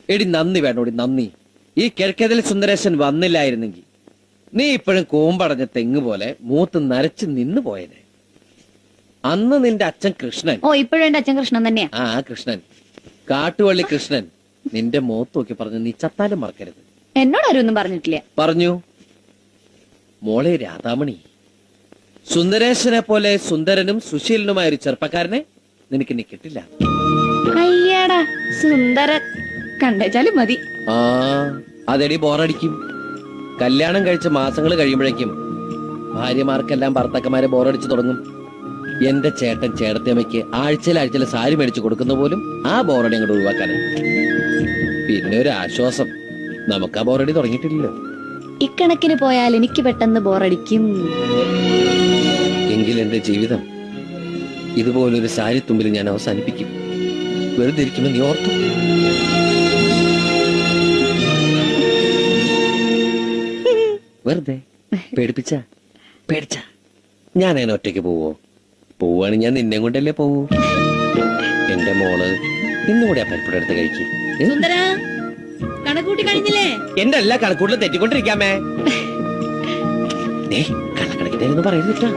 എടി നന്ദി വേണോടി നന്ദി. ഈ കിഴക്കേതിൽ സുന്ദരേശൻ വന്നില്ലായിരുന്നെങ്കിൽ നീ ഇപ്പോഴും കൂമ്പടഞ്ഞ തെങ്ങ് പോലെ മൂത്ത് നരച്ച് നിന്നു പോയനെ. അന്ന് നിന്റെ അച്ഛൻ കൃഷ്ണൻ, ഓ ഇപ്പോഴും എന്റെ അച്ഛൻ കൃഷ്ണൻ തന്നെയാ. ആ കൃഷ്ണൻ, കാട്ടുവള്ളി കൃഷ്ണൻ നിന്റെ മുഖത്ത് നോക്കി പറഞ്ഞു, നീ ചത്താലും മറക്കരുത്. എന്നോട് ആരും ഒന്നും പറഞ്ഞിട്ടില്ല. പറഞ്ഞു, മോളെ രാധാമണി, സുന്ദരേശനെ പോലെ സുന്ദരനും സുശീലനുമായ ഒരു ചെറുപ്പക്കാരനെ നിനക്ക് ഇനി കിട്ടില്ല. അയ്യാടാ സുന്ദരൻ കണ്ടേച്ചാലും മതി. ആ അതെടി ബോറടിക്കും. കല്യാണം കഴിച്ച മാസങ്ങൾ കഴിയുമ്പോഴേക്കും ഭാര്യമാർക്കെല്ലാം ഭർത്താക്കന്മാരെ ബോറടിച്ചു തുടങ്ങും. എന്റെ ചേട്ടൻ ചേട്ടത്തിയമ്മയ്ക്ക് ആഴ്ചയിൽ സാരി മേടിച്ചു കൊടുക്കുന്ന പോലും ആ ബോറടി അങ്ങോട്ട് ഒഴിവാക്കാനാണ്. പിന്നെ ഒരു ആശ്വാസം, നമുക്ക് ആ ബോറടി തുടങ്ങിയിട്ടില്ലല്ലോ. ഇക്കണക്കിന് പോയാൽ എനിക്ക് പെട്ടെന്ന് ബോറടിക്കും. എങ്കിൽ എന്റെ ജീവിതം ഇതുപോലൊരു സാരി തുമ്പിൽ ഞാൻ അവസാനിപ്പിക്കും. വെറുതെ ഇരിക്കുമെന്ന് നീ ഓർത്തു. വെറുതെ പേടിച്ച ഞാൻ അങ്ങനെ ഒറ്റയ്ക്ക് പോവോ? പോവാണ് ഞാൻ നിന്നെ കൊണ്ടല്ലേ പോവൂ. എന്റെ മോള് ഇന്നും കൂടി ആ പരിപ്പടം എടുത്ത് കഴിക്കും. കണക്കൂട്ടി കഴിഞ്ഞില്ലേ? എന്റെ എല്ലാ കണക്കൂട്ടിലും തെറ്റിക്കൊണ്ടിരിക്കാമേ. കള്ളക്കണക്കിന്റെ പറയരുത്.